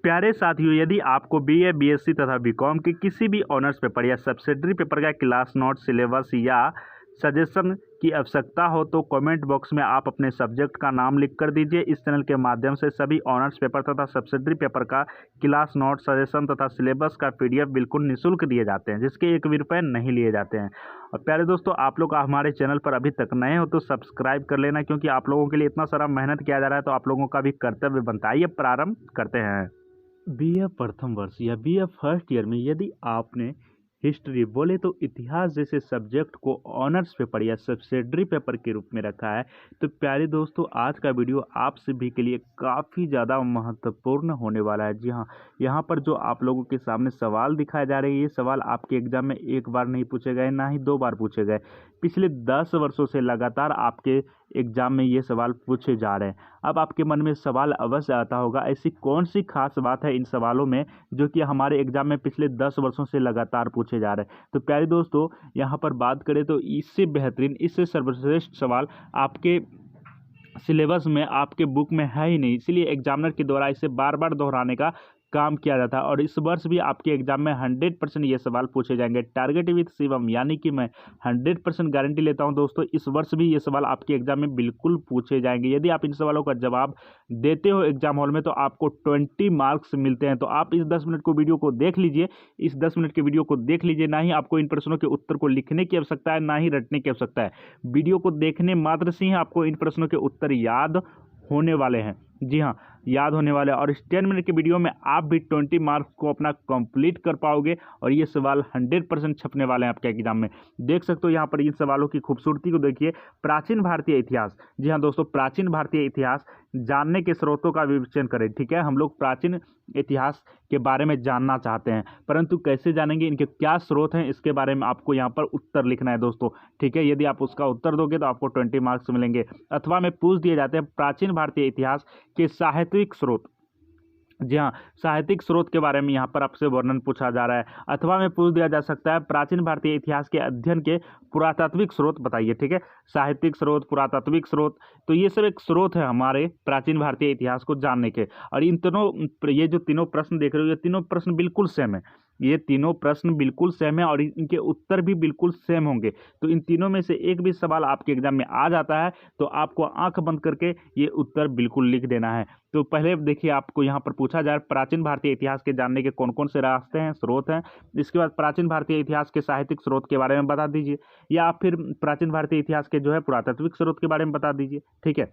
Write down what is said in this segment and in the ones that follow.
प्यारे साथियों, यदि आपको बीए, बीएससी तथा बीकॉम के किसी भी ऑनर्स पेपर या सब्सिडरी पेपर का क्लास नोट, सिलेबस या सजेशन की आवश्यकता हो तो कमेंट बॉक्स में आप अपने सब्जेक्ट का नाम लिख कर दीजिए। इस चैनल के माध्यम से सभी ऑनर्स पेपर तथा सब्सिडरी पेपर का क्लास नोट, सजेशन तथा सिलेबस का पीडीएफ बिल्कुल निःशुल्क दिए जाते हैं, जिसके एक भी रुपये नहीं लिए जाते हैं। और प्यारे दोस्तों, आप लोग हमारे चैनल पर अभी तक नए हो तो सब्सक्राइब कर लेना, क्योंकि आप लोगों के लिए इतना सारा मेहनत किया जा रहा है तो आप लोगों का भी कर्तव्य बनता है। आइए प्रारंभ करते हैं। बीए प्रथम वर्ष या बीए फर्स्ट ईयर में यदि आपने हिस्ट्री बोले तो इतिहास जैसे सब्जेक्ट को ऑनर्स पेपर या सब्सिडरी पेपर के रूप में रखा है, तो प्यारे दोस्तों, आज का वीडियो आप सभी के लिए काफ़ी ज़्यादा महत्वपूर्ण होने वाला है। जी हाँ, यहाँ पर जो आप लोगों के सामने सवाल दिखाए जा रहे हैं, ये सवाल आपके एग्जाम में एक बार नहीं पूछे गए, ना ही 2 बार पूछे गए। पिछले 10 वर्षों से लगातार आपके एग्जाम में ये सवाल पूछे जा रहे हैं। अब आपके मन में सवाल अवश्य आता होगा, ऐसी कौन सी खास बात है इन सवालों में जो कि हमारे एग्जाम में पिछले 10 वर्षों से लगातार पूछे जा रहे हैं। तो प्यारे दोस्तों, यहाँ पर बात करें तो इससे बेहतरीन, इससे सर्वश्रेष्ठ सवाल आपके सिलेबस में, आपके बुक में है ही नहीं, इसलिए एग्जामिनर के द्वारा इसे बार बार दोहराने का काम किया जाता है। और इस वर्ष भी आपके एग्जाम में 100% ये सवाल पूछे जाएंगे। टारगेट विद शिवम, यानी कि मैं 100% गारंटी लेता हूं दोस्तों, इस वर्ष भी ये सवाल आपके एग्जाम में बिल्कुल पूछे जाएंगे। यदि आप इन सवालों का जवाब देते हो एग्जाम हॉल में तो आपको 20 मार्क्स मिलते हैं। तो आप इस 10 मिनट को वीडियो को देख लीजिए, इस 10 मिनट के वीडियो को देख लीजिए। ना ही आपको इन प्रश्नों के उत्तर को लिखने की आवश्यकता है, ना ही रटने की आवश्यकता है। वीडियो को देखने मात्र से ही आपको इन प्रश्नों के उत्तर याद होने वाले हैं। जी हाँ, याद होने वाले हैं। और इस 10 मिनट के वीडियो में आप भी 20 मार्क्स को अपना कंप्लीट कर पाओगे और ये सवाल 100% छपने वाले हैं आपके एग्जाम में। देख सकते हो यहाँ पर इन सवालों की खूबसूरती को देखिए। प्राचीन भारतीय इतिहास, जी हाँ दोस्तों, प्राचीन भारतीय इतिहास जानने के स्रोतों का विवेचन करें। ठीक है, हम लोग प्राचीन इतिहास के बारे में जानना चाहते हैं, परंतु कैसे जानेंगे, इनके क्या स्रोत हैं, इसके बारे में आपको यहाँ पर उत्तर लिखना है दोस्तों। ठीक है, यदि आप उसका उत्तर दोगे तो आपको 20 मार्क्स मिलेंगे। अथवा में पूछ दिए जाते हैं प्राचीन भारतीय इतिहास के साहित्यिक स्रोत। जी हाँ, साहित्यिक स्रोत के बारे में यहाँ पर आपसे वर्णन पूछा जा रहा है। अथवा में पूछ दिया जा सकता है प्राचीन भारतीय इतिहास के अध्ययन के पुरातात्विक स्रोत बताइए। ठीक है, साहित्यिक स्रोत, पुरातात्विक स्रोत, तो ये सब एक स्रोत है हमारे प्राचीन भारतीय इतिहास को जानने के। और इन तीनों, ये जो तीनों प्रश्न देख रहे हो, ये तीनों प्रश्न बिल्कुल सेम है। ये तीनों प्रश्न बिल्कुल सेम है और इनके उत्तर भी बिल्कुल सेम होंगे। तो इन तीनों में से एक भी सवाल आपके एग्जाम में आ जाता है तो आपको आंख बंद करके ये उत्तर बिल्कुल लिख देना है। तो पहले देखिए, आपको यहाँ पर पूछा जाए प्राचीन भारतीय इतिहास के जानने के कौन कौन से रास्ते हैं, स्रोत हैं। इसके बाद प्राचीन भारतीय इतिहास के साहित्यिक स्रोत के बारे में बता दीजिए, या फिर प्राचीन भारतीय इतिहास के जो है पुरातात्विक स्रोत के बारे में बता दीजिए। ठीक है,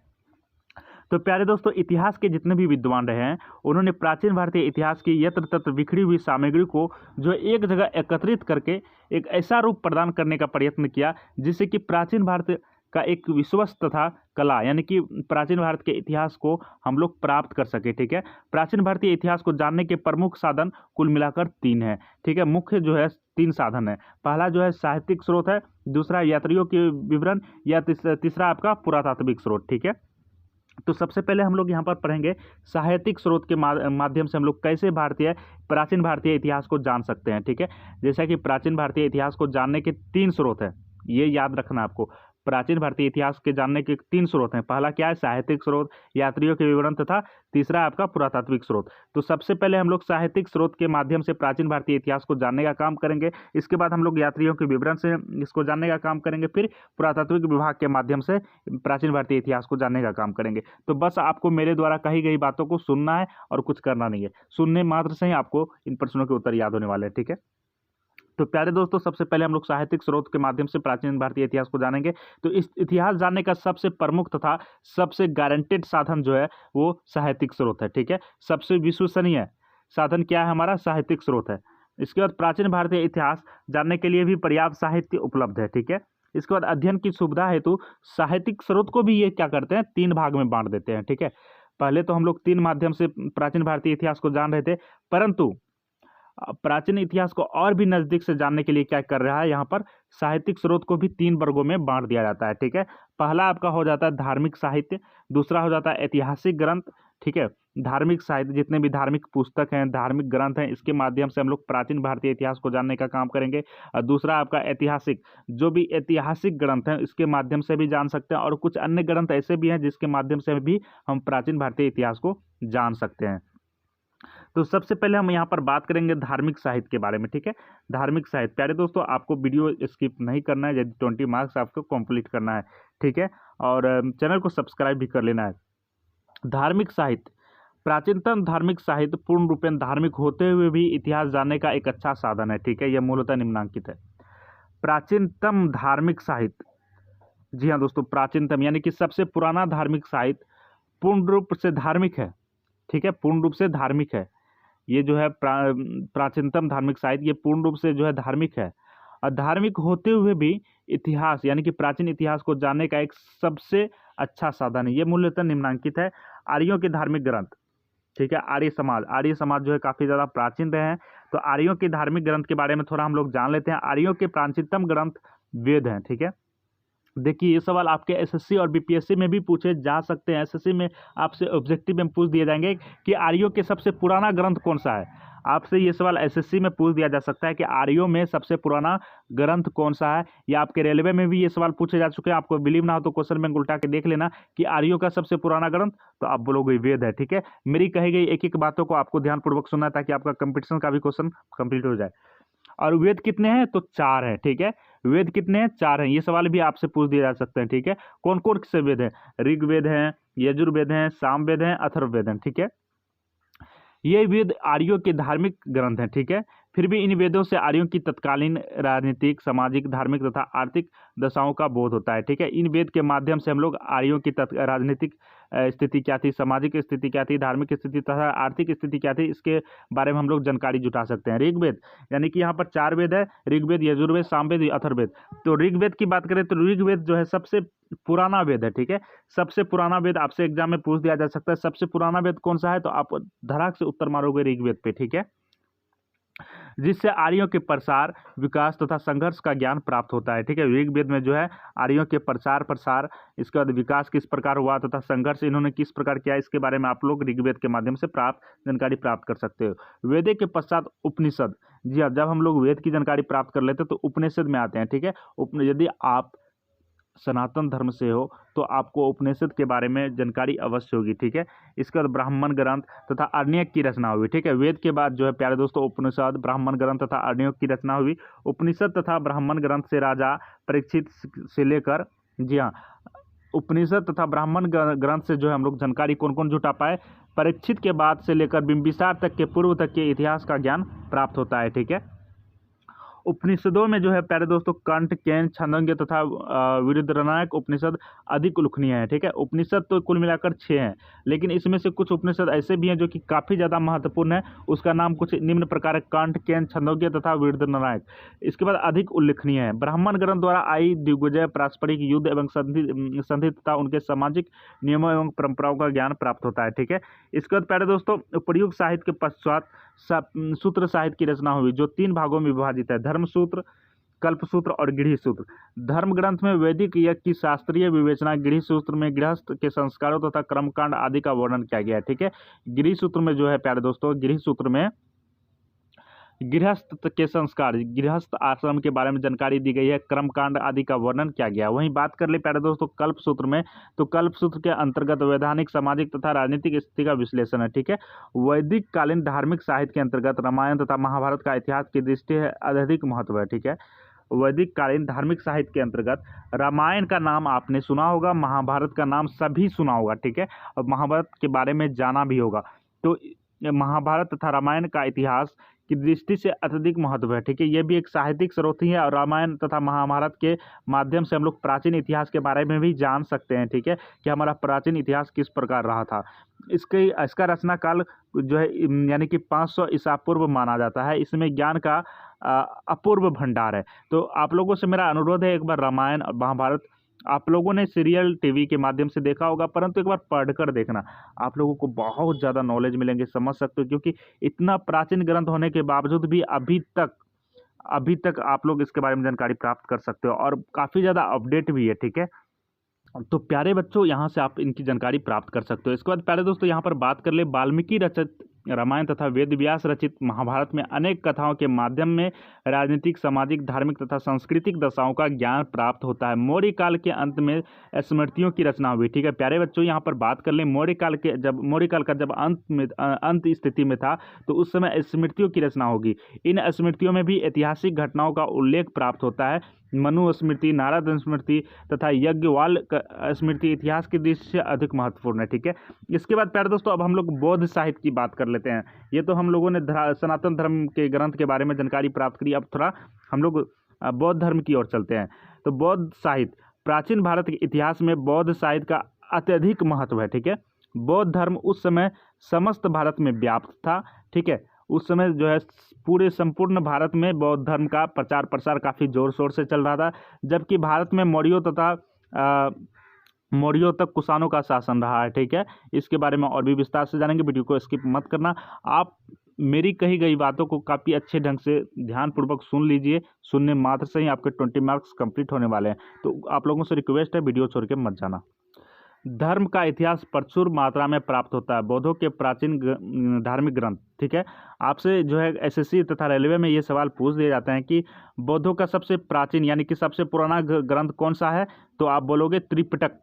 तो प्यारे दोस्तों, इतिहास के जितने भी विद्वान रहे हैं उन्होंने प्राचीन भारतीय इतिहास की यत्र तत्र बिखरी हुई सामग्री को जो एक जगह एकत्रित करके एक ऐसा रूप प्रदान करने का प्रयत्न किया जिससे कि प्राचीन भारत का एक विश्वस्त तथा कला, यानी कि प्राचीन भारत के इतिहास को हम लोग प्राप्त कर सके। ठीक है, प्राचीन भारतीय इतिहास को जानने के प्रमुख साधन कुल मिलाकर 3 हैं। ठीक है, मुख्य जो है 3 साधन है। पहला जो है साहित्यिक स्रोत है, दूसरा यात्रियों के विवरण, या तीसरा आपका पुरातात्विक स्रोत। ठीक है, तो सबसे पहले हम लोग यहाँ पर पढ़ेंगे साहित्यिक स्रोत के माध्यम से हम लोग कैसे प्राचीन भारतीय इतिहास को जान सकते हैं। ठीक है, जैसा कि प्राचीन भारतीय इतिहास को जानने के 3 स्रोत हैं, ये याद रखना आपको। प्राचीन भारतीय इतिहास के जानने के 3 स्रोत हैं। पहला क्या है, साहित्यिक स्रोत, यात्रियों के विवरण, तथा तीसरा आपका पुरातात्विक स्रोत। तो सबसे पहले हम लोग साहित्यिक स्रोत के माध्यम से प्राचीन भारतीय इतिहास को जानने का काम करेंगे। इसके बाद हम लोग यात्रियों के विवरण से इसको जानने का काम करेंगे, फिर पुरातात्विक विभाग के माध्यम से प्राचीन भारतीय इतिहास को जानने का काम करेंगे। तो बस आपको मेरे द्वारा कही गई बातों को सुनना है और कुछ करना नहीं है। सुनने मात्र से ही आपको इन प्रश्नों के उत्तर याद होने वाले हैं। ठीक है, तो प्यारे दोस्तों, सबसे पहले हम लोग साहित्यिक स्रोत के माध्यम से प्राचीन भारतीय इतिहास को जानेंगे। तो इस इतिहास जानने का सबसे प्रमुख तथा सबसे गारंटेड साधन जो है वो साहित्यिक स्रोत है। ठीक है, सबसे विश्वसनीय साधन क्या है हमारा, साहित्यिक स्रोत है। इसके बाद प्राचीन भारतीय इतिहास जानने के लिए भी पर्याप्त साहित्य उपलब्ध है। ठीक है, इसके बाद अध्ययन की सुविधा हेतु साहित्यिक स्रोत को भी ये क्या करते हैं, 3 भाग में बांट देते हैं। ठीक है, पहले तो हम लोग 3 माध्यम से प्राचीन भारतीय इतिहास को जान रहे थे, परंतु प्राचीन इतिहास को और भी नजदीक से जानने के लिए क्या कर रहा है, यहाँ पर साहित्यिक स्रोत को भी 3 वर्गों में बांट दिया जाता है। ठीक है, पहला आपका हो जाता है धार्मिक साहित्य, दूसरा हो जाता है ऐतिहासिक ग्रंथ। ठीक है, धार्मिक साहित्य, जितने भी धार्मिक पुस्तक हैं, धार्मिक ग्रंथ हैं, इसके माध्यम से हम लोग प्राचीन भारतीय इतिहास को जानने का काम करेंगे। और दूसरा आपका ऐतिहासिक, जो भी ऐतिहासिक ग्रंथ हैं इसके माध्यम से भी जान सकते हैं, और कुछ अन्य ग्रंथ ऐसे भी हैं जिसके माध्यम से भी हम प्राचीन भारतीय इतिहास को जान सकते हैं। तो सबसे पहले हम यहाँ पर बात करेंगे धार्मिक साहित्य के बारे में, ठीक है। धार्मिक साहित्य, प्यारे दोस्तों आपको वीडियो स्किप नहीं करना है यदि 20 मार्क्स आपको कंप्लीट करना है, ठीक है। और चैनल को सब्सक्राइब भी कर लेना है। धार्मिक साहित्य, प्राचीनतम धार्मिक साहित्य पूर्ण रूपेण धार्मिक होते हुए भी इतिहास जानने का एक अच्छा साधन है, ठीक है। यह मूलतः निम्नांकित है। प्राचीनतम धार्मिक साहित्य, जी हाँ दोस्तों, प्राचीनतम यानी कि सबसे पुराना धार्मिक साहित्य पूर्ण रूप से धार्मिक है, ठीक है, पूर्ण रूप से धार्मिक है। ये जो है प्राचीनतम धार्मिक साहित्य, ये पूर्ण रूप से जो है धार्मिक है और धार्मिक होते हुए भी इतिहास यानी कि प्राचीन इतिहास को जानने का एक सबसे अच्छा साधन है। ये मूलतः निम्नांकित है। आर्यों के धार्मिक ग्रंथ, ठीक है, आर्य समाज जो है काफ़ी ज़्यादा प्राचीन रहे हैं। तो आर्यों के धार्मिक ग्रंथ के बारे में थोड़ा हम लोग जान लेते हैं। आर्यों के प्राचीनतम ग्रंथ वेद हैं, ठीक है। देखिए ये सवाल आपके एसएससी और बीपीएससी में भी पूछे जा सकते हैं। एसएससी में आपसे ऑब्जेक्टिव में पूछ दिए जाएंगे कि आर्यों के सबसे पुराना ग्रंथ कौन सा है। आपसे ये सवाल एसएससी में पूछ दिया जा सकता है कि आर्यों में सबसे पुराना ग्रंथ कौन सा है। या आपके रेलवे में भी ये सवाल पूछे जा चुके हैं। आपको बिलीव ना हो तो क्वेश्चन बैंक उल्टा के देख लेना कि आर्यों का सबसे पुराना ग्रंथ, तो आप बोलोगे वेद है, ठीक है। मेरी कही गई एक एक बातों को आपको ध्यानपूर्वक सुनना है ताकि आपका कंपटीशन का भी क्वेश्चन कंप्लीट हो जाए। और वेद कितने हैं, तो 4 हैं, ठीक है। वेद कितने हैं, 4 हैं। ये सवाल भी आपसे पूछ दिए जा सकते हैं, ठीक है। कौन कौन से वेद हैं, ऋग्वेद हैं, यजुर्वेद हैं, सामवेद हैं, अथर्ववेद हैं, ठीक है। ये वेद आर्यों के धार्मिक ग्रंथ हैं, ठीक है। फिर भी इन वेदों से आर्यों की तत्कालीन राजनीतिक, सामाजिक, धार्मिक तथा आर्थिक दशाओं का बोध होता है, ठीक है। इन वेद के माध्यम से हम लोग आर्यों की राजनीतिक स्थिति क्या थी, सामाजिक स्थिति क्या थी, धार्मिक स्थिति तथा आर्थिक स्थिति क्या थी, इसके बारे में हम लोग जानकारी जुटा सकते हैं। ऋग्वेद यानी कि यहाँ पर 4 वेद है, ऋग्वेद, यजुर्वेद, सामवेद, अथर्ववेद। तो ऋग्वेद की बात करें तो ऋग्वेद जो है सबसे पुराना वेद है, ठीक है। सबसे पुराना वेद आपसे एग्जाम में पूछ दिया जा सकता है। सबसे पुराना वेद कौन सा है, तो आप धड़ाक से उत्तर मारोगे ऋग्वेद पे, ठीक है। जिससे आर्यों के प्रसार, विकास तथा संघर्ष का ज्ञान प्राप्त होता है, ठीक है। ऋग्वेद में जो है आर्यों के प्रसार, इसके बाद विकास किस प्रकार हुआ तथा संघर्ष इन्होंने किस प्रकार किया, इसके बारे में आप लोग ऋग्वेद के माध्यम से जानकारी प्राप्त कर सकते हो। वेद के पश्चात उपनिषद, जी हाँ, जब हम लोग वेद की जानकारी प्राप्त कर लेते हैं तो उपनिषद में आते हैं, ठीक है। यदि आप सनातन धर्म से हो तो आपको उपनिषद के बारे में जानकारी अवश्य होगी, ठीक है। इसके बाद ब्राह्मण ग्रंथ तथा अरण्यक की रचना हुई, ठीक है। वेद के बाद जो है प्यारे दोस्तों उपनिषद, ब्राह्मण ग्रंथ तथा अरण्यक की रचना हुई। उपनिषद तथा ब्राह्मण ग्रंथ से राजा परीक्षित से लेकर, जी हाँ, उपनिषद तथा ब्राह्मण ग्रंथ से जो है हम लोग जानकारी कौन कौन जुटा पाए, परीक्षित के बाद से लेकर बिंबिसार तक के पूर्व तक के इतिहास का ज्ञान प्राप्त होता है, ठीक है। उपनिषदों में जो है प्यारे दोस्तों कंठ, केन, छांदोग्य तथा बृहदारण्यक उपनिषद अधिक उल्लेखनीय है, ठीक है। उपनिषद तो कुल मिलाकर 6 हैं, लेकिन इसमें से कुछ उपनिषद ऐसे भी हैं जो कि काफ़ी ज़्यादा महत्वपूर्ण है। उसका नाम कुछ निम्न प्रकार है, कंठ, केन, छांदोग्य तथा बृहदारण्यक। इसके बाद अधिक उल्लेखनीय है। ब्राह्मण ग्रंथ द्वारा आई दिग्विजय, पारस्परिक युद्ध एवं संधि तथा उनके सामाजिक नियमों एवं परंपराओं का ज्ञान प्राप्त होता है, ठीक है। इसके बाद प्यारे दोस्तों उपर्युक्त साहित्य के पश्चात सूत्र साहित्य की रचना हुई जो 3 भागों में विभाजित है, धर्मसूत्र, कल्पसूत्र और गृह सूत्र। धर्म ग्रंथ में वैदिक यज्ञ की शास्त्रीय विवेचना, गृह सूत्र में गृहस्थ के संस्कारों तथा कर्मकांड आदि का वर्णन किया गया है, ठीक है। गृह सूत्र में जो है प्यारे दोस्तों, गृह सूत्र में गृहस्थ के संस्कार, गृहस्थ आश्रम के बारे में जानकारी दी गई है, कर्मकांड आदि का वर्णन किया गया। वहीं बात कर ले प्यारे दोस्तों कल्प सूत्र में, तो कल्प सूत्र के अंतर्गत वैधानिक, सामाजिक तथा राजनीतिक स्थिति का विश्लेषण है, ठीक है। वैदिक कालीन धार्मिक साहित्य के अंतर्गत रामायण तथा महाभारत का इतिहास की दृष्टि है अधिक महत्व है, ठीक है। वैदिक कालीन धार्मिक साहित्य के अंतर्गत रामायण का नाम आपने सुना होगा, महाभारत का नाम सभी सुना होगा, ठीक है, और महाभारत के बारे में जाना भी होगा। तो महाभारत तथा रामायण का इतिहास की दृष्टि से अत्यधिक महत्व है, ठीक है। ये भी एक साहित्यिक स्रोत ही है और रामायण तथा महाभारत के माध्यम से हम लोग प्राचीन इतिहास के बारे में भी जान सकते हैं, ठीक है, कि हमारा प्राचीन इतिहास किस प्रकार रहा था। इसका रचना काल जो है यानी कि 500 ईसा पूर्व माना जाता है। इसमें ज्ञान का अपूर्व भंडार है। तो आप लोगों से मेरा अनुरोध है, एक बार रामायण और महाभारत आप लोगों ने सीरियल टीवी के माध्यम से देखा होगा, परंतु एक बार पढ़कर देखना, आप लोगों को बहुत ज़्यादा नॉलेज मिलेंगे, समझ सकते हो, क्योंकि इतना प्राचीन ग्रंथ होने के बावजूद भी अभी तक आप लोग इसके बारे में जानकारी प्राप्त कर सकते हो और काफ़ी ज़्यादा अपडेट भी है, ठीक है। तो प्यारे बच्चों यहाँ से आप इनकी जानकारी प्राप्त कर सकते हो। इसके बाद प्यारे दोस्तों यहाँ पर बात कर ले वाल्मीकि रचित रामायण तथा वेद व्यास रचित महाभारत में अनेक कथाओं के माध्यम में राजनीतिक, सामाजिक, धार्मिक तथा सांस्कृतिक दशाओं का ज्ञान प्राप्त होता है। मौर्य काल के अंत में स्मृतियों की रचना हुई। ठीक है प्यारे बच्चों, यहाँ पर बात कर लें मौर्य काल का जब अंत स्थिति में था तो उस समय स्मृतियों की रचना होगी। इन स्मृतियों में भी ऐतिहासिक घटनाओं का उल्लेख प्राप्त होता है। मनु स्मृति, नारद स्मृति तथा यज्ञवाल स्मृति इतिहास की दृष्टि से अधिक महत्वपूर्ण है। ठीक है, इसके बाद प्यारे दोस्तों अब हम लोग बौद्ध साहित्य की बात कर लेते हैं। ये तो हम लोगों ने सनातन धर्म के ग्रंथ के बारे में जानकारी प्राप्त करी, अब थोड़ा हम लोग बौद्ध धर्म की ओर चलते हैं। तो बौद्ध साहित्य, प्राचीन भारत के इतिहास में बौद्ध साहित्य का अत्यधिक महत्व है। ठीक है, बौद्ध धर्म उस समय समस्त भारत में व्याप्त था। ठीक है, उस समय जो है पूरे संपूर्ण भारत में बौद्ध धर्म का प्रचार प्रसार काफ़ी जोर शोर से चल रहा था, जबकि भारत में मौर्यों तक कुषाणों का शासन रहा है। ठीक है, इसके बारे में और भी विस्तार से जानेंगे, वीडियो को स्किप मत करना। आप मेरी कही गई बातों को काफ़ी अच्छे ढंग से ध्यानपूर्वक सुन लीजिए, सुनने मात्र से ही आपके 20 मार्क्स कंप्लीट होने वाले हैं। तो आप लोगों से रिक्वेस्ट है वीडियो छोड़ के मत जाना। धर्म का इतिहास प्रचुर मात्रा में प्राप्त होता है। बौद्धों के प्राचीन धार्मिक ग्रंथ। ठीक है, आपसे जो है एसएससी तथा रेलवे में ये सवाल पूछ दिए जाते हैं कि बौद्धों का सबसे प्राचीन यानी कि सबसे पुराना ग्रंथ कौन सा है, तो आप बोलोगे त्रिपिटक।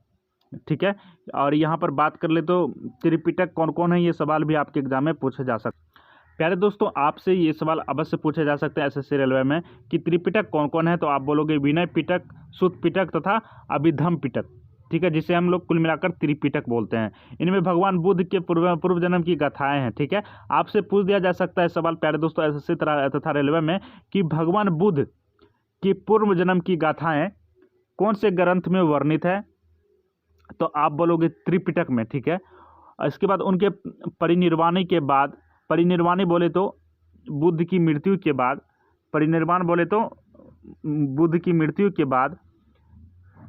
ठीक है, और यहाँ पर बात कर ले तो त्रिपिटक कौन कौन है, ये सवाल भी आपके एग्जाम में पूछे जा सकते हैं। प्यारे दोस्तों आपसे ये सवाल अवश्य पूछे जा सकते हैं एसएससी रेलवे में कि त्रिपिटक कौन कौन है, तो आप बोलोगे विनय पिटक, सुत्त पिटक तथा अभिधम्म पिटक। ठीक है, जिसे हम लोग कुल मिलाकर त्रिपिटक बोलते हैं। इनमें भगवान बुद्ध के पूर्व जन्म की गाथाएं हैं। ठीक है, आपसे पूछ दिया जा सकता है सवाल प्यारे दोस्तों एसएससी तथा रेलवे में कि भगवान बुद्ध की पूर्व जन्म की गाथाएं कौन से ग्रंथ में वर्णित है, तो आप बोलोगे त्रिपिटक में। ठीक है, इसके बाद उनके परिनिर्वाणी बोले तो बुद्ध की मृत्यु के बाद, परिनिर्वाण बोले तो बुद्ध की मृत्यु के बाद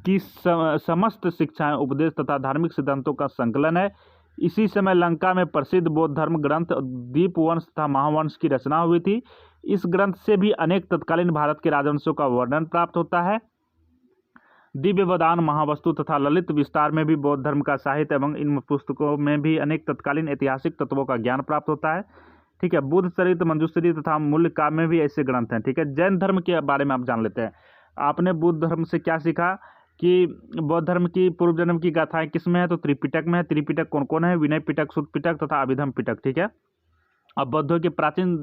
की समस्त शिक्षाएं, उपदेश तथा धार्मिक सिद्धांतों का संकलन है। इसी समय लंका में प्रसिद्ध बौद्ध धर्म ग्रंथ दीपवंश तथा महावंश की रचना हुई थी। इस ग्रंथ से भी अनेक तत्कालीन भारत के राजवंशों का वर्णन प्राप्त होता है। दिव्यवदान, महावस्तु तथा ललित विस्तार में भी बौद्ध धर्म का साहित्य एवं इन पुस्तकों में भी अनेक तत्कालीन ऐतिहासिक तत्वों का ज्ञान प्राप्त होता है। ठीक है, बुद्ध चरित, मंजूश्री तथा मूल्य काव्य में भी ऐसे ग्रंथ हैं। ठीक है, जैन धर्म के बारे में आप जान लेते हैं। आपने बुद्ध धर्म से क्या सीखा कि बौद्ध धर्म की पूर्व जन्म की गाथाएं किस में है, तो त्रिपिटक में है। त्रिपिटक कौन कौन है, विनय पिटक, सुत्त पिटक तथा अभिधम्म पिटक। ठीक है, अब बौद्धों के प्राचीन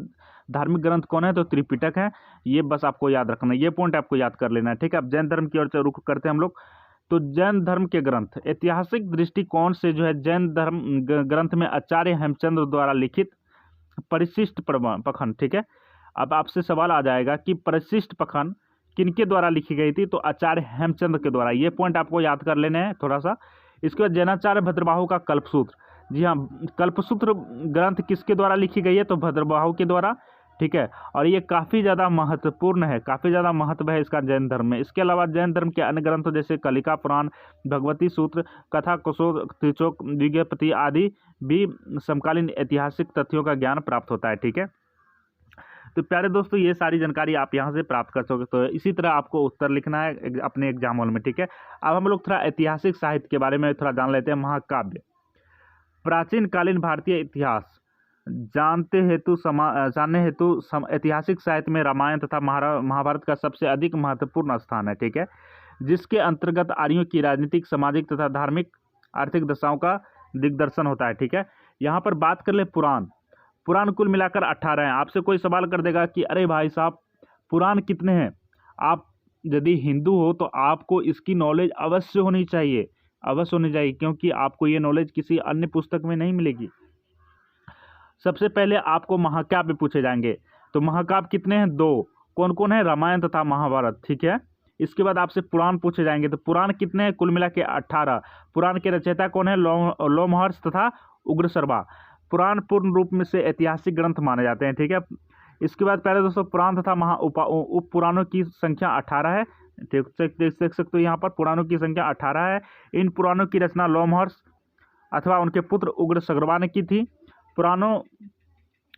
धार्मिक ग्रंथ कौन है, तो त्रिपिटक है। ये बस आपको याद रखना है, ये पॉइंट आपको याद कर लेना है। ठीक है, अब जैन धर्म की ओर रुख करते हैं हम लोग। तो जैन धर्म के ग्रंथ ऐतिहासिक दृष्टिकोण से जो है जैन धर्म ग्रंथ में आचार्य हेमचंद्र द्वारा लिखित परिशिष्ट पखंड। ठीक है, अब आपसे सवाल आ जाएगा कि परिशिष्ट पखंड किनके द्वारा लिखी गई थी, तो आचार्य हेमचंद्र के द्वारा। ये पॉइंट आपको याद कर लेने हैं थोड़ा सा। इसके बाद जैनाचार्य भद्रबाहु का कल्पसूत्र। जी हाँ, कल्पसूत्र ग्रंथ किसके द्वारा लिखी गई है, तो भद्रबाहु के द्वारा। ठीक है, और ये काफ़ी ज़्यादा महत्वपूर्ण है, काफ़ी ज़्यादा महत्व है इसका जैन धर्म में। इसके अलावा जैन धर्म के अन्य ग्रंथों जैसे कलिका पुराण, भगवती सूत्र, कथा कुशोर, त्रिचोक, विज्ञप्ति आदि भी समकालीन ऐतिहासिक तथ्यों का ज्ञान प्राप्त होता है। ठीक है, तो प्यारे दोस्तों ये सारी जानकारी आप यहाँ से प्राप्त कर सकते हो। इसी तरह आपको उत्तर लिखना है अपने एग्जाम हॉल में। ठीक है, अब हम लोग थोड़ा ऐतिहासिक साहित्य के बारे में थोड़ा जान लेते हैं। महाकाव्य, प्राचीन कालीन भारतीय इतिहास जानने हेतु ऐतिहासिक साहित्य में रामायण तथा महाभारत का सबसे अधिक महत्वपूर्ण स्थान है। ठीक है, जिसके अंतर्गत आर्यों की राजनीतिक, सामाजिक तथा धार्मिक आर्थिक दशाओं का दिग्दर्शन होता है। ठीक है, यहाँ पर बात कर ले पुराण कुल मिलाकर 18 हैं। आपसे कोई सवाल कर देगा कि अरे भाई साहब पुराण कितने हैं, आप यदि हिंदू हो तो आपको इसकी नॉलेज अवश्य होनी चाहिए, क्योंकि आपको ये नॉलेज किसी अन्य पुस्तक में नहीं मिलेगी। सबसे पहले आपको महाकाव्य पूछे जाएंगे, तो महाकाव्य कितने हैं, 2। कौन कौन है, रामायण तथा महाभारत। ठीक है, इसके बाद आपसे पुराण पूछे जाएंगे, तो पुराण कितने हैं, कुल मिला के 18। पुराण के रचयिता कौन है, लोमहर्ष तथा उग्रशर्वा। पुराण पूर्ण रूप में से ऐतिहासिक ग्रंथ माने जाते हैं। ठीक है, इसके बाद पहले दोस्तों पुराण तथा उप पुराणों की संख्या 18 है। देख सकते हो यहाँ पर पुराणों की संख्या 18 है। इन पुराणों की रचना लोमहर्ष अथवा उनके पुत्र उग्रशर्वा ने की थी। पुराणों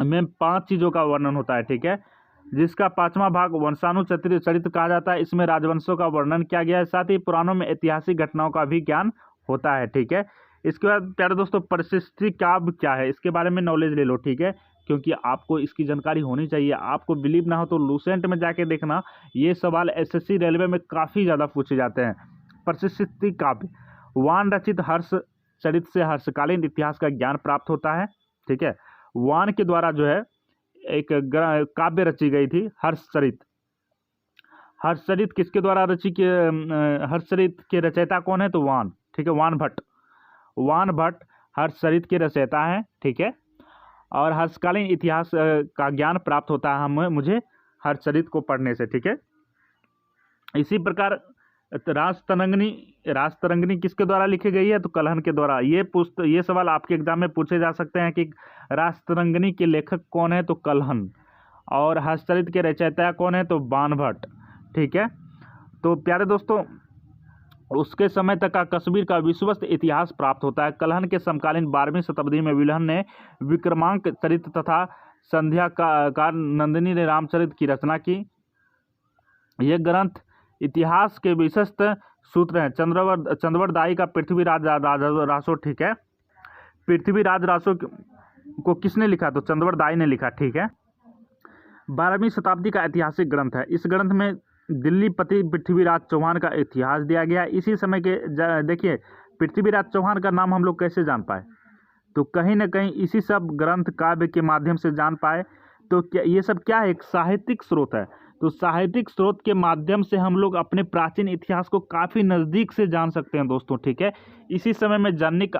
में 5 चीज़ों का वर्णन होता है। ठीक है, जिसका 5वां भाग वंशानुचरित कहा जाता है। इसमें राजवंशों का वर्णन किया गया है, साथ ही पुराणों में ऐतिहासिक घटनाओं का भी ज्ञान होता है। ठीक है, इसके बाद प्यारे दोस्तों परिशिष्टि काव्य क्या है, इसके बारे में नॉलेज ले लो, ठीक है, क्योंकि आपको इसकी जानकारी होनी चाहिए। आपको बिलीव ना हो तो लूसेंट में जाके देखना, ये सवाल एसएससी रेलवे में काफ़ी ज़्यादा पूछे जाते हैं। परिशिष्टि काव्य, वान रचित हर्ष चरित से हर्षकालीन इतिहास का ज्ञान प्राप्त होता है, ठीक है। वान के द्वारा जो है एक काव्य रची गई थी हर्षचरित। हर्षचरित किसके द्वारा रची के हर्षचरित के रचयिता कौन है, तो वान, ठीक है, वान भट्ट। वान भट्ट हर्षचरित के रचयिता हैं, ठीक है। और हर्षकालीन इतिहास का ज्ञान प्राप्त होता है मुझे हर्षचरित को पढ़ने से, ठीक है। इसी प्रकार राजतरंगिणी किसके द्वारा लिखी गई है, तो कलहन के द्वारा। ये सवाल आपके एग्जाम में पूछे जा सकते हैं कि राजतरंगिणी के लेखक कौन है, तो कलहन। और हर्षचरित के रचयिता कौन है, तो बाण भट्ट, ठीक है। तो प्यारे दोस्तों उसके समय तक का कश्मीर का विश्वस्त इतिहास प्राप्त होता है। कलहन के समकालीन 12वीं शताब्दी में विल्हन ने विक्रमांक चरित तथा संध्या का नंदिनी ने रामचरित की रचना की। ये ग्रंथ इतिहास के विशिष्ट सूत्र हैं। चंद्रवरदायी का पृथ्वीराज रासो, ठीक है। पृथ्वीराज रासो को किसने लिखा, तो चंद्रवरदायी ने लिखा, ठीक है। 12वीं शताब्दी का ऐतिहासिक ग्रंथ है। इस ग्रंथ में दिल्लीपति पृथ्वीराज चौहान का इतिहास दिया गया। इसी समय के देखिए पृथ्वीराज चौहान का नाम हम लोग कैसे जान पाए, तो कहीं ना कहीं इसी सब ग्रंथ काव्य के माध्यम से जान पाए। तो क्या ये सब क्या है, एक साहित्यिक स्रोत है। तो साहित्यिक स्रोत के माध्यम से हम लोग अपने प्राचीन इतिहास को काफ़ी नज़दीक से जान सकते हैं दोस्तों, ठीक है। इसी समय में जन्निक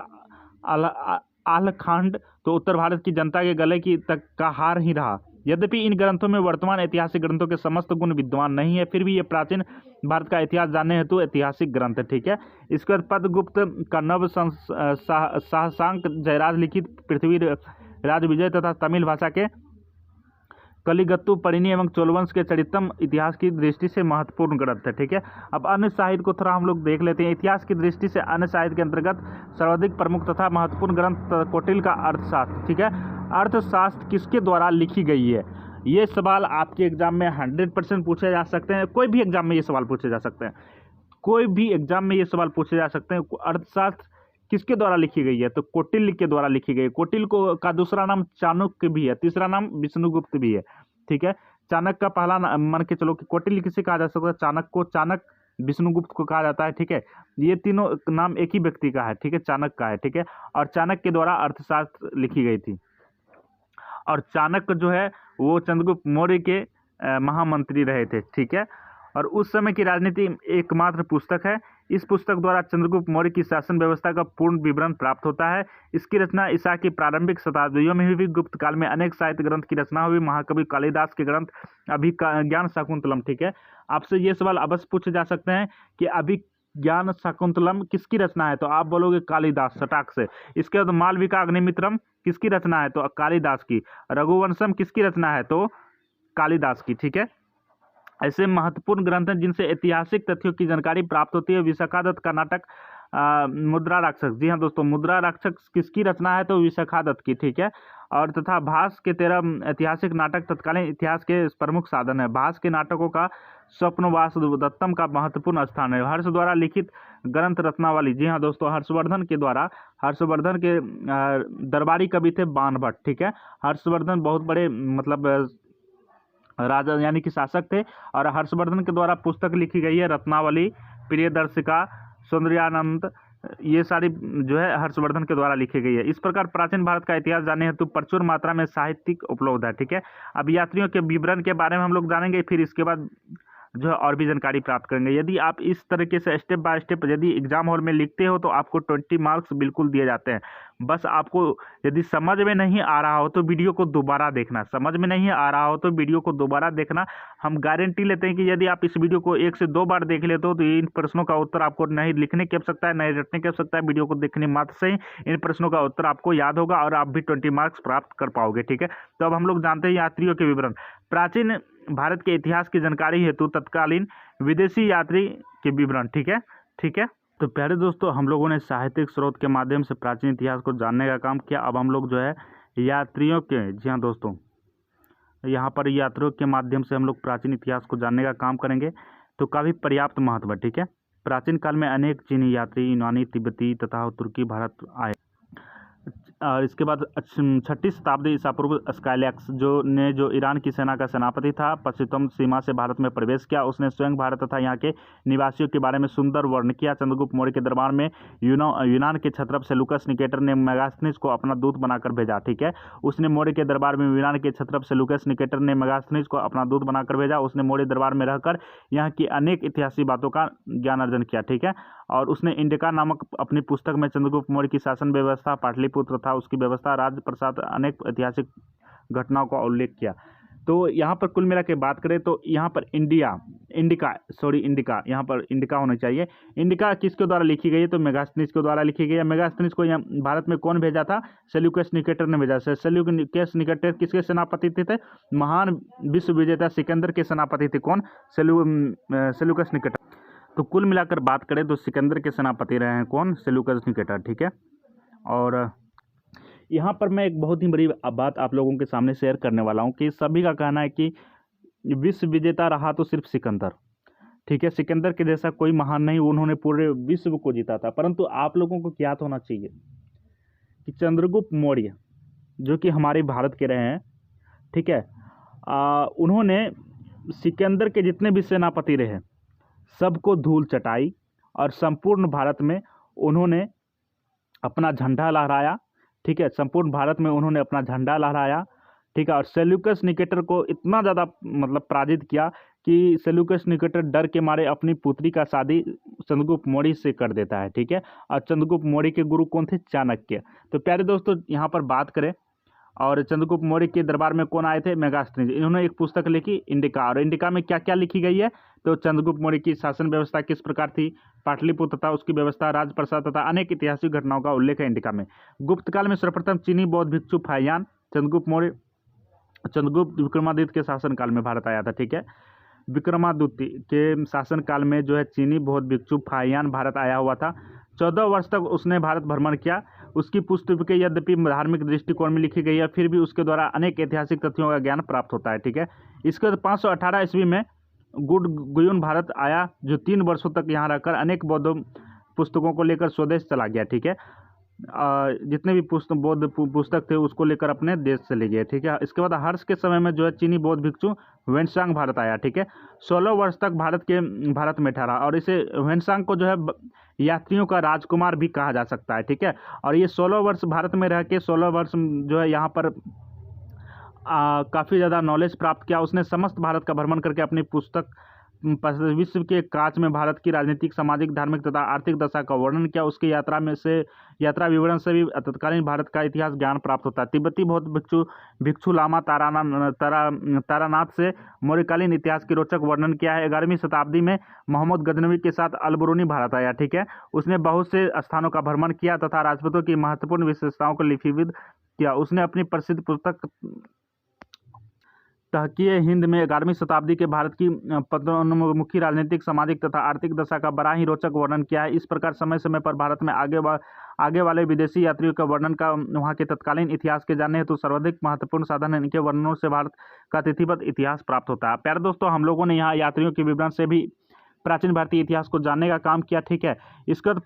आल्हखांड तो उत्तर भारत की जनता के गले की तक का हार ही रहा। यद्यपि इन ग्रंथों में वर्तमान ऐतिहासिक ग्रंथों के समस्त गुण विद्यमान नहीं है, फिर भी ये प्राचीन भारत का इतिहास जानने हेतु ऐतिहासिक ग्रंथ है, ठीक है। इसके बाद पद्मगुप्त का नव साहसांक जयराज लिखित पृथ्वीराज विजय तथा तमिल भाषा के कलिगत्तु परिणी एवं चोलवंश के चरितम इतिहास की दृष्टि से महत्वपूर्ण ग्रंथ है, ठीक है। अब अन्य साहित्य को थोड़ा हम लोग देख लेते हैं। इतिहास की दृष्टि से अन्य साहित्य के अंतर्गत सर्वाधिक प्रमुख तथा महत्वपूर्ण ग्रंथ कौटिल्य का अर्थशास्त्र, ठीक है। अर्थशास्त्र किसके द्वारा लिखी गई है, ये सवाल आपके एग्जाम में 100% पूछे जा सकते हैं। कोई भी एग्जाम में ये सवाल पूछे जा सकते हैं, कोई भी एग्जाम में ये सवाल पूछे जा सकते हैं। अर्थशास्त्र किसके द्वारा लिखी गई है, तो कौटिल्य के द्वारा लिखी गई। कौटिल्य को का दूसरा नाम चाणक्य भी है, तीसरा नाम विष्णुगुप्त भी है, ठीक है। चाणक्य का पहला नाम मान के चलो कि कौटिल्य किसे कहा जा सकता है, चाणक्य को, चाणक्य विष्णुगुप्त को कहा जाता है, ठीक है। ये तीनों नाम एक ही व्यक्ति का है, ठीक है, चाणक्य का है, ठीक है। और चाणक्य के द्वारा अर्थशास्त्र लिखी गई थी। और चाणक्य जो है वो चंद्रगुप्त मौर्य के महामंत्री रहे थे, ठीक है। और उस समय की राजनीति एकमात्र पुस्तक है। इस पुस्तक द्वारा चंद्रगुप्त मौर्य की शासन व्यवस्था का पूर्ण विवरण प्राप्त होता है। इसकी रचना ईसा की प्रारंभिक शताब्दियों में हुई। गुप्त काल में अनेक साहित्य ग्रंथ की रचना हुई। महाकवि कालिदास के ग्रंथ अभिज्ञान शाकुंतलम, ठीक है। आपसे ये सवाल अवश्य पूछे जा सकते हैं कि अभिज्ञान शाकुंतलम किसकी रचना है, तो आप बोलोगे कालिदास, सटाक से। इसके बाद मालविका अग्निमित्रम किसकी रचना है, तो कालिदास की। रघुवंशम किसकी रचना है, तो कालिदास की, ठीक है। ऐसे महत्वपूर्ण ग्रंथ हैं जिनसे ऐतिहासिक तथ्यों की जानकारी प्राप्त होती है। विशाखादत्त का नाटक मुद्रा राक्षस, जी हाँ दोस्तों, मुद्रा राक्षस किसकी रचना है, तो विशाखादत्त की, ठीक है। और तथा भास के 13 ऐतिहासिक नाटक तत्कालीन इतिहास के प्रमुख साधन है। भास के नाटकों का स्वप्नवास दत्तम का महत्वपूर्ण स्थान है। हर्ष द्वारा लिखित ग्रंथ रत्नावली, जी हाँ दोस्तों, हर्षवर्धन के दरबारी कवि थे बाण भट्ट, ठीक है। हर्षवर्धन बहुत बड़े मतलब राजा यानी कि शासक थे। और हर्षवर्धन के द्वारा पुस्तक लिखी गई है रत्नावली, प्रियदर्शिका, सौंदर्यानंद, ये सारी जो है हर्षवर्धन के द्वारा लिखी गई है। इस प्रकार प्राचीन भारत का इतिहास जानने हेतु प्रचुर मात्रा में साहित्यिक उपलब्ध है, ठीक है। अब यात्रियों के विवरण के बारे में हम लोग जानेंगे, फिर इसके बाद जो है और भी जानकारी प्राप्त करेंगे। यदि आप इस तरीके से स्टेप बाय स्टेप यदि एग्जाम हॉल में लिखते हो तो आपको 20 मार्क्स बिल्कुल दिए जाते हैं। बस आपको यदि समझ में नहीं आ रहा हो तो वीडियो को दोबारा देखना, समझ में नहीं आ रहा हो तो वीडियो को दोबारा देखना। हम गारंटी लेते हैं कि यदि आप इस वीडियो को 1 से 2 बार देख लेते हो तो इन प्रश्नों का उत्तर आपको नहीं लिखने की आवश्यकता है, नहीं रटने की आवश्यकता है। वीडियो को देखने मात्र से ही इन प्रश्नों का उत्तर आपको याद होगा और आप भी 20 मार्क्स प्राप्त कर पाओगे, ठीक है। तो अब हम लोग जानते हैं यात्रियों के विवरण। प्राचीन भारत के इतिहास की जानकारी हेतु तत्कालीन विदेशी यात्री के विवरण, ठीक है, ठीक है। तो प्यारे दोस्तों, हम लोगों ने साहित्यिक स्रोत के माध्यम से प्राचीन इतिहास को जानने का काम किया। अब हम लोग जो है यात्रियों के, जी हाँ दोस्तों, यहाँ पर यात्रियों के माध्यम से हम लोग प्राचीन इतिहास को जानने का काम करेंगे। तो काफ़ी पर्याप्त महत्व है, ठीक है। प्राचीन काल में अनेक चीनी यात्री यूनानी, तिब्बती तथा तुर्की भारत आए। और इसके बाद 6ठी शताब्दी ईसा पूर्व स्काइलैक्स जो ईरान की सेना का सेनापति था, पश्चिम सीमा से भारत में प्रवेश किया। उसने स्वयं भारत तथा यहाँ के निवासियों के बारे में सुंदर वर्णन किया। चंद्रगुप्त मौर्य के दरबार में यूनान के क्षत्रप सेल्यूकस निकेटर ने मेगास्थनीज को अपना दूत बनाकर भेजा। ठीक है, उसने मौर्य के दरबार में यूनान के क्षत्रप सेल्यूकस निकेटर ने मेगास्थनीज को अपना दूत बनाकर भेजा। उसने मौर्य दरबार में रहकर यहाँ की अनेक ऐतिहासिक बातों का ज्ञान अर्जन किया। ठीक है, और उसने इंडिका नामक अपनी पुस्तक में चंद्रगुप्त मौर्य की शासन व्यवस्था, पाटलिपुत्र था उसकी व्यवस्था, राजप्रसाद, अनेक ऐतिहासिक घटनाओं का उल्लेख किया। तो यहाँ पर कुल मिला के बात करें तो यहाँ पर इंडिका यहाँ पर इंडिका होना चाहिए। इंडिका किसके द्वारा लिखी गई है? तो मेगास्थनीज के द्वारा लिखी गई है। मेगास्थनीज को यहाँ भारत में कौन भेजा था? सेल्यूकस निकेटर ने भेजा। सेल्यूकस निकेटर किसके सेनापति थे? महान विश्व विजेता सिकंदर के सेनापति थे। कौन? Seleucus Nicator. तो कुल मिलाकर बात करें तो सिकंदर के सेनापति रहे हैं कौन? Seleucus Nicator. ठीक है, और यहाँ पर मैं एक बहुत ही बड़ी बात आप लोगों के सामने शेयर करने वाला हूँ कि सभी का कहना है कि विश्व विजेता रहा तो सिर्फ सिकंदर। ठीक है, सिकंदर के जैसा कोई महान नहीं, उन्होंने पूरे विश्व को जीता था। परंतु आप लोगों को ज्ञात होना चाहिए कि चंद्रगुप्त मौर्य जो कि हमारे भारत के रहे हैं, ठीक है, उन्होंने सिकंदर के जितने भी सेनापति रहे सबको धूल चटाई और संपूर्ण भारत में उन्होंने अपना झंडा लहराया। ठीक है, संपूर्ण भारत में उन्होंने अपना झंडा लहराया। ठीक है, और सेल्यूकस निकेटर को इतना ज़्यादा पराजित किया कि सेल्यूकस निकेटर डर के मारे अपनी पुत्री का शादी चंद्रगुप्त मौर्य से कर देता है। ठीक है, और चंद्रगुप्त मौर्य के गुरु कौन थे? चाणक्य। तो प्यारे दोस्तों, यहाँ पर बात करें और चंद्रगुप्त मौर्य के दरबार में कौन आए थे? मेगास्थनीज। इन्होंने एक पुस्तक लिखी इंडिका, और इंडिका में क्या क्या लिखी गई है? तो चंद्रगुप्त मौर्य की शासन व्यवस्था किस प्रकार थी, पाटलिपुत्र तथा उसकी व्यवस्था, राजप्रसाद तथा अनेक ऐतिहासिक घटनाओं का उल्लेख है इंडिका में। गुप्त काल में सर्वप्रथम चीनी बौद्ध भिक्षु फाहियान चंद्रगुप्त विक्रमादित्य के शासन काल में भारत आया था। ठीक है, विक्रमादित्य के शासन काल में जो है चीनी बौद्ध भिक्षु फाहियान भारत आया हुआ था। 14 वर्ष तक उसने भारत भ्रमण किया। उसकी पुस्तकें यद्यपि धार्मिक दृष्टिकोण में लिखी गई है, फिर भी उसके द्वारा अनेक ऐतिहासिक तथ्यों का ज्ञान प्राप्त होता है। ठीक है, इसके बाद 518 ईस्वी में गुडगुयुन भारत आया, जो 3 वर्षों तक यहाँ रहकर अनेक बौद्ध पुस्तकों को लेकर स्वदेश चला गया। ठीक है, जितने भी बौद्ध पुस्तक थे उसको लेकर अपने देश चले गए। ठीक है, इसके बाद हर्ष के समय में जो है चीनी बौद्ध भिक्षु ह्वेनसांग भारत आया। ठीक है, 16 वर्ष तक भारत में ठहरा, और इसे ह्वेनसांग को जो है यात्रियों का राजकुमार भी कहा जा सकता है। ठीक है, और ये 16 वर्ष भारत में रह के 16 वर्ष जो है यहाँ पर काफ़ी ज़्यादा नॉलेज प्राप्त किया। उसने समस्त भारत का भ्रमण करके अपनी पुस्तक विश्व के कांच में भारत की राजनीतिक, सामाजिक, धार्मिक तथा आर्थिक दशा का वर्णन किया। उसकी यात्रा विवरण से भी तत्कालीन भारत का इतिहास ज्ञान प्राप्त होता है। तिब्बती बौद्ध भिक्षु लामा तारानाथ से मौर्यकालीन इतिहास की रोचक वर्णन किया है। 11वीं शताब्दी में मोहम्मद गजनवी के साथ अलबरूनी भारत आया। ठीक है, उसने बहुत से स्थानों का भ्रमण किया तथा राजपूतों की महत्वपूर्ण विशेषताओं को लिपिबद्ध किया। उसने अपनी प्रसिद्ध पुस्तक तहकीए हिंद में 11वीं शताब्दी के भारत की पतनोन्मुखी राजनीतिक, सामाजिक तथा आर्थिक दशा का बड़ा ही रोचक वर्णन किया है। इस प्रकार समय समय पर भारत में आगे वाले विदेशी यात्रियों का वर्णन का वहाँ के तत्कालीन इतिहास के जानने हेतु सर्वाधिक महत्वपूर्ण साधन है। इनके वर्णनों से भारत का तिथिबद्ध इतिहास प्राप्त होता है। प्यारे दोस्तों, हम लोगों ने यहाँ यात्रियों के विवरण से भी प्राचीन भारतीय इतिहास को जानने का काम किया। ठीक है, इसके बाद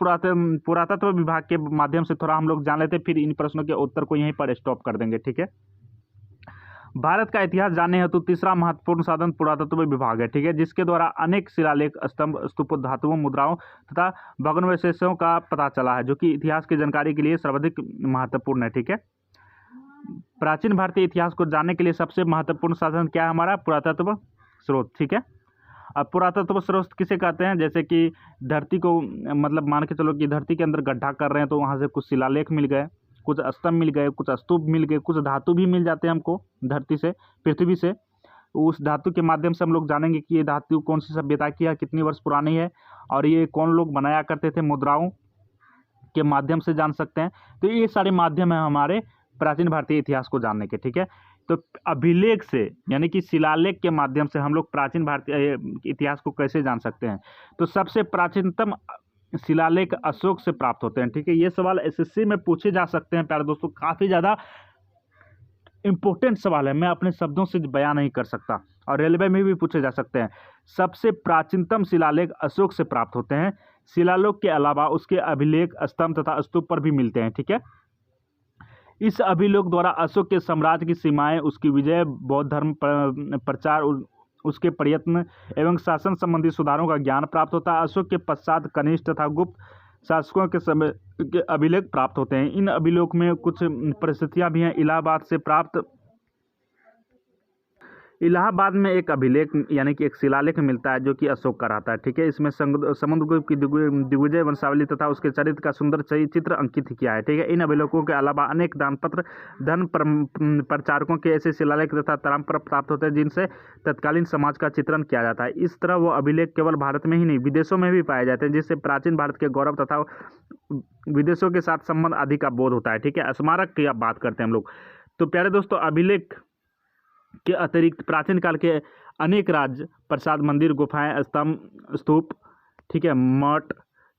पुरातत्व विभाग के माध्यम से थोड़ा हम लोग जान लेते, फिर इन प्रश्नों के उत्तर को यहीं पर स्टॉप कर देंगे। ठीक है, भारत का इतिहास जानने हेतु तीसरा महत्वपूर्ण साधन पुरातत्व विभाग है। ठीक है, जिसके द्वारा अनेक शिलालेख, स्तंभ, स्तूप, धातुओं, मुद्राओं तथा भग्नावशेषों का पता चला है, जो कि इतिहास की जानकारी के लिए सर्वाधिक महत्वपूर्ण है। ठीक है, प्राचीन भारतीय इतिहास को जानने के लिए सबसे महत्वपूर्ण साधन क्या है? हमारा पुरातत्व स्रोत। ठीक है, अब पुरातत्व स्रोत किसे कहते हैं? जैसे कि धरती को मान के चलो कि धरती के अंदर गड्ढा कर रहे हैं, तो वहाँ से कुछ शिलालेख मिल गए, कुछ स्तंभ मिल गए, कुछ स्तूप मिल गए, कुछ धातु भी मिल जाते हैं हमको धरती से, पृथ्वी से। उस धातु के माध्यम से हम लोग जानेंगे कि ये धातु कौन सी सभ्यता की है, कितनी वर्ष पुरानी है, और ये कौन लोग बनाया करते थे। मुद्राओं के माध्यम से जान सकते हैं। तो ये सारे माध्यम है हमारे प्राचीन भारतीय इतिहास को जानने के। ठीक है, तो अभिलेख से यानी कि शिलालेख के माध्यम से हम लोग प्राचीन भारतीय इतिहास को कैसे जान सकते हैं? तो सबसे प्राचीनतम शिलालेख अशोक से प्राप्त होते हैं। ठीक है, ये सवाल एसएससी में पूछे जा सकते हैं। प्यारे दोस्तों, काफ़ी ज़्यादा इंपॉर्टेंट सवाल है, मैं अपने शब्दों से बयान नहीं कर सकता। और रेलवे में भी पूछे जा सकते हैं। सबसे प्राचीनतम शिलालेख अशोक से प्राप्त होते हैं। शिलालेख के अलावा उसके अभिलेख स्तंभ तथा स्तूप पर भी मिलते हैं। ठीक है, इस अभिलेख द्वारा अशोक के साम्राज्य की सीमाएं, उसकी विजय, बौद्ध धर्म प्रचार, उसके प्रयत्न एवं शासन संबंधी सुधारों का ज्ञान प्राप्त होता है। अशोक के पश्चात कनिष्ठ तथा गुप्त शासकों के समय के अभिलेख प्राप्त होते हैं। इन अभिलेख में कुछ परिस्थितियां भी हैं। इलाहाबाद में एक अभिलेख यानी कि एक शिलालेख मिलता है जो कि अशोक का रहता है। ठीक है, इसमें समुद्रगुप्त की दिग्विजय वंशावली तथा उसके चरित्र का सुंदर चित्र अंकित किया है। ठीक है, इन अभिलेखों के अलावा अनेक दानपत्र, धन प्रचारकों के ऐसे शिलालेख तथा ताम्रपत्र प्राप्त होते हैं जिनसे तत्कालीन समाज का चित्रण किया जाता है। इस तरह वो अभिलेख केवल भारत में ही नहीं विदेशों में भी पाए जाते हैं, जिससे प्राचीन भारत के गौरव तथा विदेशों के साथ संबंध आदि का बोध होता है। ठीक है, स्मारक की अब बात करते हैं हम लोग। तो प्यारे दोस्तों, अभिलेख के अतिरिक्त प्राचीन काल के अनेक राज्य प्रसाद, मंदिर, गुफाएं, स्तूप, ठीक है, मठ,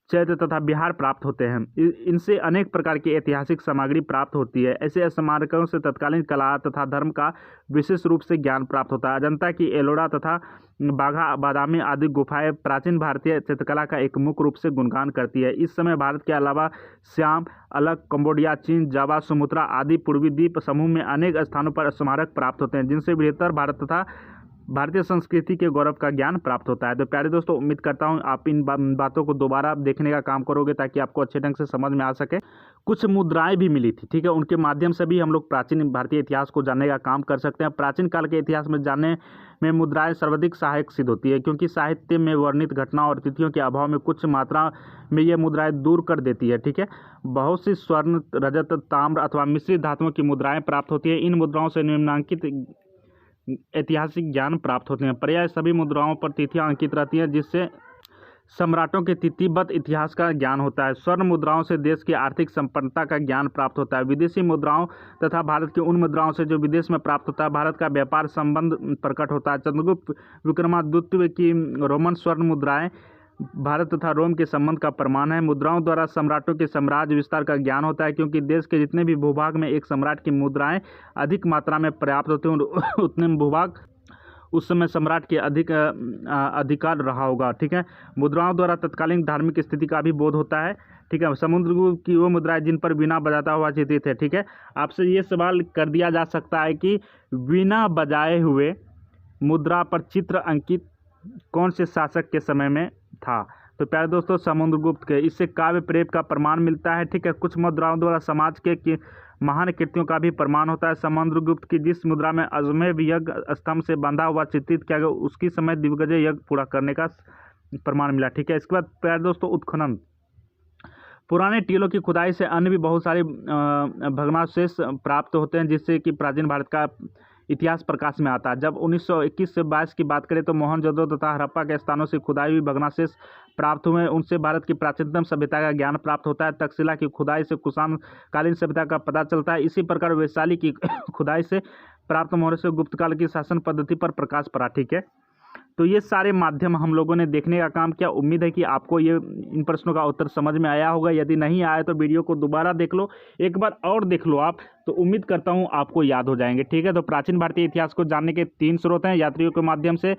चैत्य तथा विहार प्राप्त होते हैं। इनसे अनेक प्रकार की ऐतिहासिक सामग्री प्राप्त होती है। ऐसे स्मारकों से तत्कालीन कला तथा धर्म का विशेष रूप से ज्ञान प्राप्त होता है। अजंता की एलोरा तथा बाघा बादामी आदि गुफाएं प्राचीन भारतीय चित्रकला का एक मुख्य रूप से गुणगान करती है। इस समय भारत के अलावा श्याम, अलग, कंबोडिया, चीन, जावा, सुमात्रा आदि पूर्वी द्वीप समूह में अनेक स्थानों पर स्मारक प्राप्त होते हैं जिनसे बेहतर भारत तथा भारतीय संस्कृति के गौरव का ज्ञान प्राप्त होता है। तो प्यारे दोस्तों, उम्मीद करता हूँ आप इन बातों को दोबारा देखने का काम करोगे ताकि आपको अच्छे ढंग से समझ में आ सके। कुछ मुद्राएं भी मिली थी। ठीक है, उनके माध्यम से भी हम लोग प्राचीन भारतीय इतिहास को जानने का काम कर सकते हैं। प्राचीन काल के इतिहास में जानने में मुद्राएं सर्वाधिक सहायक सिद्ध होती है, क्योंकि साहित्य में वर्णित घटनाओं और तिथियों के अभाव में कुछ मात्रा में ये मुद्राएं दूर कर देती है। ठीक है, बहुत सी स्वर्ण, रजत, ताम्र अथवा मिश्रित धातुओं की मुद्राएं प्राप्त होती है। इन मुद्राओं से निम्नलिखित ऐतिहासिक ज्ञान प्राप्त होते हैं। प्रायः सभी मुद्राओं पर तिथियां अंकित रहती हैं, जिससे सम्राटों के तिथिबद्ध इतिहास का ज्ञान होता है। स्वर्ण मुद्राओं से देश की आर्थिक संपन्नता का ज्ञान प्राप्त होता है। विदेशी मुद्राओं तथा भारत की उन मुद्राओं से जो विदेश में प्राप्त होता है भारत का व्यापार संबंध प्रकट होता है। चंद्रगुप्त विक्रमादित्य की रोमन स्वर्ण मुद्राएं भारत तथा रोम के संबंध का प्रमाण है। मुद्राओं द्वारा सम्राटों के साम्राज्य विस्तार का ज्ञान होता है, क्योंकि देश के जितने भी भूभाग में एक सम्राट की मुद्राएं अधिक मात्रा में पर्याप्त होती हैं उतने भूभाग उस समय सम्राट के अधिकार रहा होगा। ठीक है, मुद्राओं द्वारा तत्कालीन धार्मिक स्थिति का भी बोध होता है। ठीक है, समुद्रगुप्त की वो मुद्राएं जिन पर वीणा बजाता हुआ चित्रित है। ठीक है, आपसे ये सवाल कर दिया जा सकता है कि वीणा बजाए हुए मुद्रा पर चित्र अंकित कौन से शासक के समय में था? तो प्यारे दोस्तों, समुद्रगुप्त के। इससे काव्य प्रेम का प्रमाण मिलता है। ठीक है, कुछ मुद्राओं द्वारा समाज के महान कृतियों का भी प्रमाण होता है। समुद्रगुप्त की जिस मुद्रा में अश्वमेध यज्ञ स्तंभ से बंधा हुआ चित्रित किया गया, उसकी समय दिग्विजय यज्ञ पूरा करने का प्रमाण मिला। ठीक है, इसके बाद प्यारे दोस्तों, उत्खनन। पुराने टीलों की खुदाई से अन्य भी बहुत सारे भग्नावशेष प्राप्त होते हैं, जिससे कि प्राचीन भारत का इतिहास प्रकाश में आता है। जब 1921 से 22 की बात करें तो मोहनजोदड़ो तथा हड़प्पा के स्थानों से खुदाई हुई भग्नावशेष प्राप्त हुए। उनसे भारत की प्राचीनतम सभ्यता का ज्ञान प्राप्त होता है। तक्षशिला की खुदाई से कुषाण कालीन सभ्यता का पता चलता है। इसी प्रकार वैशाली की खुदाई से प्राप्त मौर्य से गुप्त काल की शासन पद्धति पर प्रकाश पड़ा। ठीक है, तो ये सारे माध्यम हम लोगों ने देखने का काम किया। उम्मीद है कि आपको ये इन प्रश्नों का उत्तर समझ में आया होगा। यदि नहीं आया तो वीडियो को दोबारा देख लो, एक बार और देख लो आप, तो उम्मीद करता हूँ आपको याद हो जाएंगे। ठीक है, तो प्राचीन भारतीय इतिहास को जानने के 3 स्रोत हैं, यात्रियों के माध्यम से,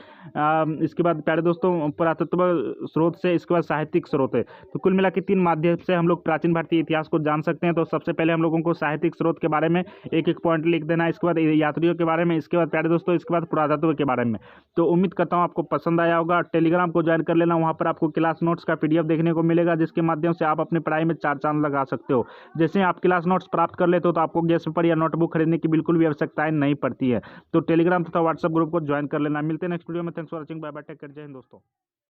इसके बाद प्यारे दोस्तों पुरातत्व स्रोत से, इसके बाद साहित्यिक स्रोत है। तो कुल मिला के 3 माध्यम से हम लोग प्राचीन भारतीय इतिहास को जान सकते हैं। तो सबसे पहले हम लोगों को साहित्यिक स्रोत के बारे में एक पॉइंट लिख देना है, इसके बाद यात्रियों के बारे में, इसके बाद प्यारे दोस्तों इसके बाद पुरातत्व के बारे में। तो उम्मीद करता हूँ आपको पसंद आया होगा। टेलीग्राम को ज्वाइन कर लेना, वहाँ पर आपको क्लास नोट्स का PDF देखने को मिलेगा, जिसके माध्यम से आप अपनी पढ़ाई में 4 चांद लगा सकते हो। जैसे आप क्लास नोट्स प्राप्त कर लेते हो तो आपको गैस पेपर या नोटबुक खरीदने की बिल्कुल भी आवश्यकता नहीं पड़ती है। तो टेलीग्राम तथा व्हाट्सएप ग्रुप को ज्वाइन कर लेना। मिलते हैं नेक्स्ट वीडियो में। Thanks for watching, bye bye, take care, जय हिंद दोस्तों।